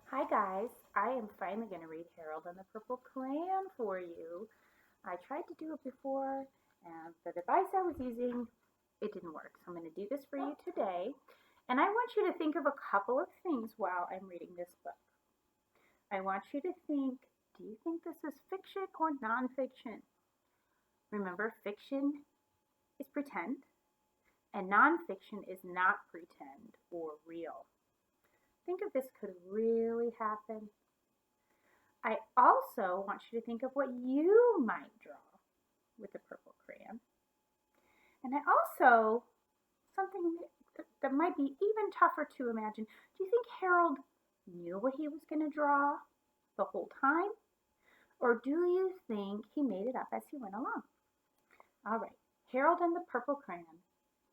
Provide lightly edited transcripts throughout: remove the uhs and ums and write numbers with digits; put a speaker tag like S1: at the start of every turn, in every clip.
S1: Hi guys, I am finally going to read Harold and the Purple Crayon for you. I tried to do it before and the device I was using, it didn't work. So I'm going to do this for you today. And I want you to think of a couple of things while I'm reading this book. I want you to think, do you think this is fiction or nonfiction? Remember, fiction is pretend and nonfiction is not pretend or real. Think if this could really happen. I also want you to think of what you might draw with the purple crayon. And I also, something that might be even tougher to imagine, do you think Harold knew what he was going to draw the whole time? Or do you think he made it up as he went along? All right, Harold and the Purple Crayon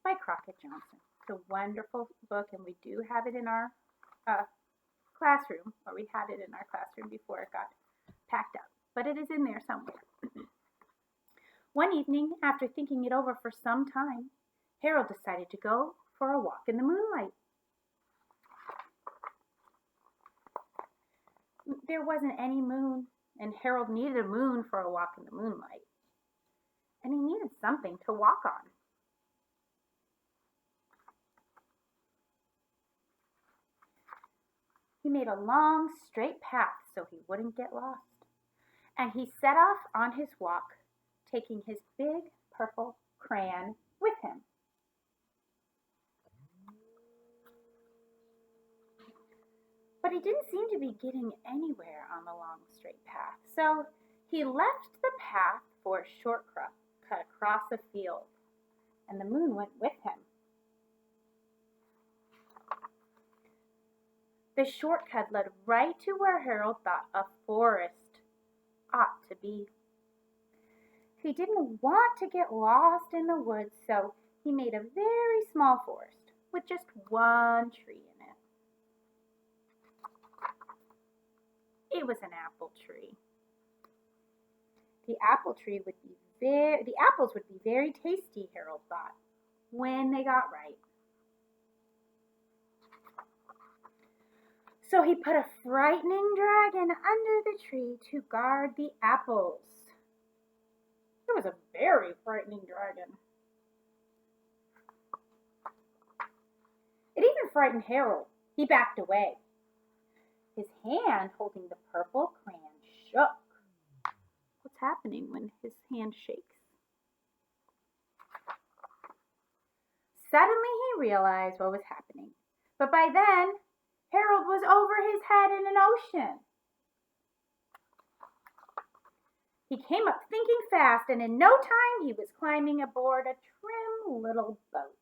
S1: by Crockett Johnson. It's a wonderful book, and we do have it in our classroom, or we had it in our classroom before it got packed up, but it is in there somewhere. One evening, after thinking it over for some time, Harold decided to go for a walk in the moonlight. There wasn't any moon, and Harold needed a moon for a walk in the moonlight. And he needed something to walk on. He made a long, straight path so he wouldn't get lost. And he set off on his walk, taking his big purple crayon with him. But he didn't seem to be getting anywhere on the long, straight path. So he left the path for a shortcut across a field, and the moon went with him. The shortcut led right to where Harold thought a forest ought to be. He didn't want to get lost in the woods, so he made a very small forest with just one tree in it. It was an apple tree. The apples would be very tasty, Harold thought, when they got ripe. So he put a frightening dragon under the tree to guard the apples. It was a very frightening dragon. It even frightened Harold. He backed away. His hand holding the purple crayon shook. What's happening when his hand shakes? Suddenly he realized what was happening. But by then, Harold was over his head in an ocean. He came up thinking fast, and in no time he was climbing aboard a trim little boat.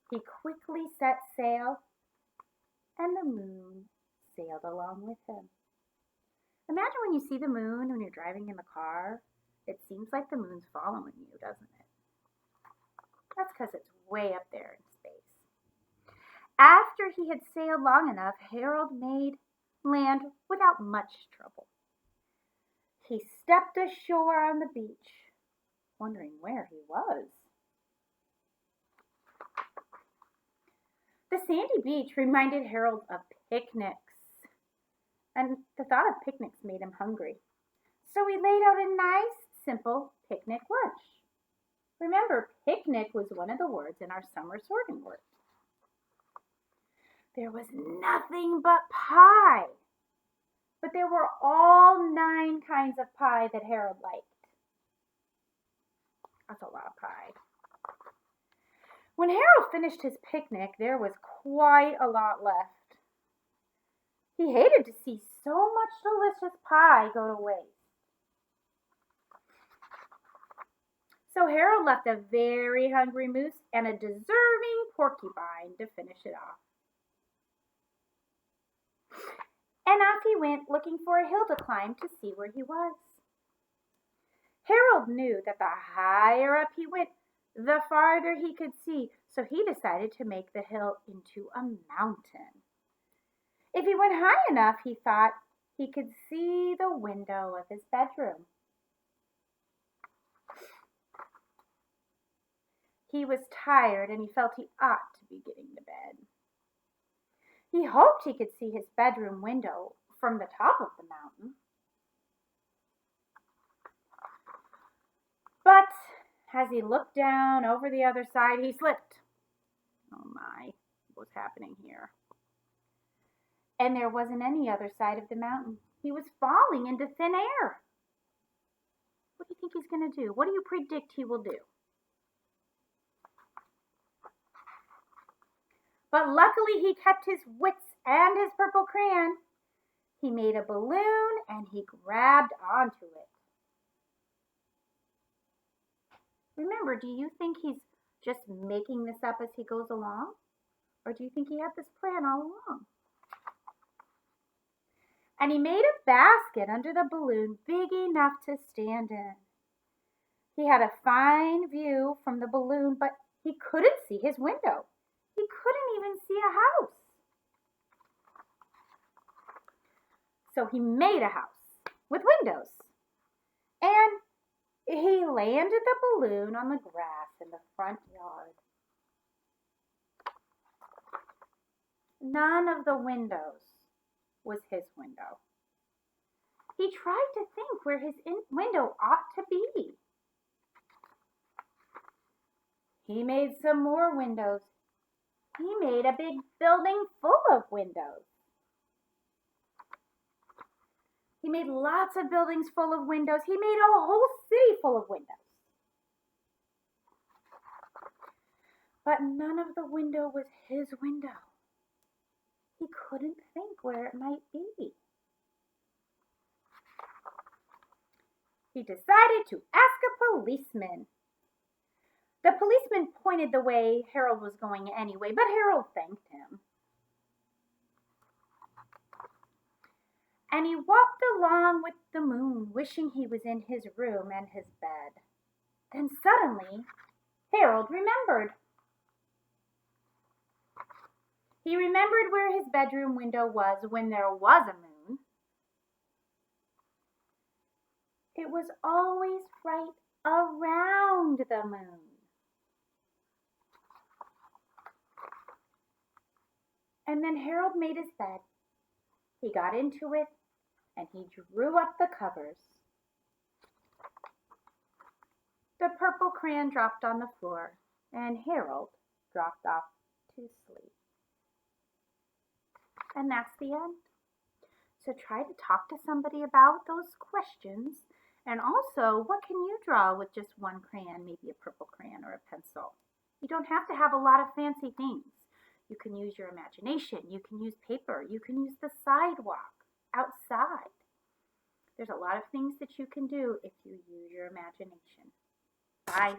S1: He quickly set sail, and the moon sailed along with him. Imagine when you see the moon when you're driving in the car. It seems like the moon's following you, doesn't it? That's because it's way up there in space. After he had sailed long enough, Harold made land without much trouble. He stepped ashore on the beach, wondering where he was. The sandy beach reminded Harold of picnics, and the thought of picnics made him hungry. So he laid out a nice, simple picnic lunch. Remember, picnic was one of the words in our summer sorting word. There was nothing but pie, but there were all 9 kinds of pie that Harold liked. That's a lot of pie. When Harold finished his picnic, there was quite a lot left. He hated to see so much delicious pie go to waste. So Harold left a very hungry moose and a deserving porcupine to finish it off. And off he went, looking for a hill to climb to see where he was. Harold knew that the higher up he went, the farther he could see, so he decided to make the hill into a mountain. If he went high enough, he thought he could see the window of his bedroom. He was tired and he felt he ought to be getting to bed. He hoped he could see his bedroom window from the top of the mountain. But as he looked down over the other side, he slipped. Oh my, what's happening here? And there wasn't any other side of the mountain. He was falling into thin air. What do you think he's going to do? What do you predict he will do? But luckily he kept his wits and his purple crayon. He made a balloon and he grabbed onto it. Remember, do you think he's just making this up as he goes along? Or do you think he had this plan all along? And he made a basket under the balloon big enough to stand in. He had a fine view from the balloon, but he couldn't see his window. He couldn't even see a house. So he made a house with windows. And he landed the balloon on the grass in the front yard. None of the windows was his window. He tried to think where his window ought to be. He made some more windows. He made a big building full of windows. He made lots of buildings full of windows. He made a whole city full of windows. But none of the window was his window. He couldn't think where it might be. He decided to ask a policeman. The policeman pointed the way Harold was going anyway, but Harold thanked him. And he walked along with the moon, wishing he was in his room and his bed. Then suddenly, Harold remembered. He remembered where his bedroom window was when there was a moon. It was always right around the moon. And then Harold made his bed. He got into it and he drew up the covers. The purple crayon dropped on the floor and Harold dropped off to sleep. And that's the end. So try to talk to somebody about those questions. And also, what can you draw with just one crayon, maybe a purple crayon or a pencil? You don't have to have a lot of fancy things. You can use your imagination. You can use paper. You can use the sidewalk outside. There's a lot of things that you can do if you use your imagination. Bye.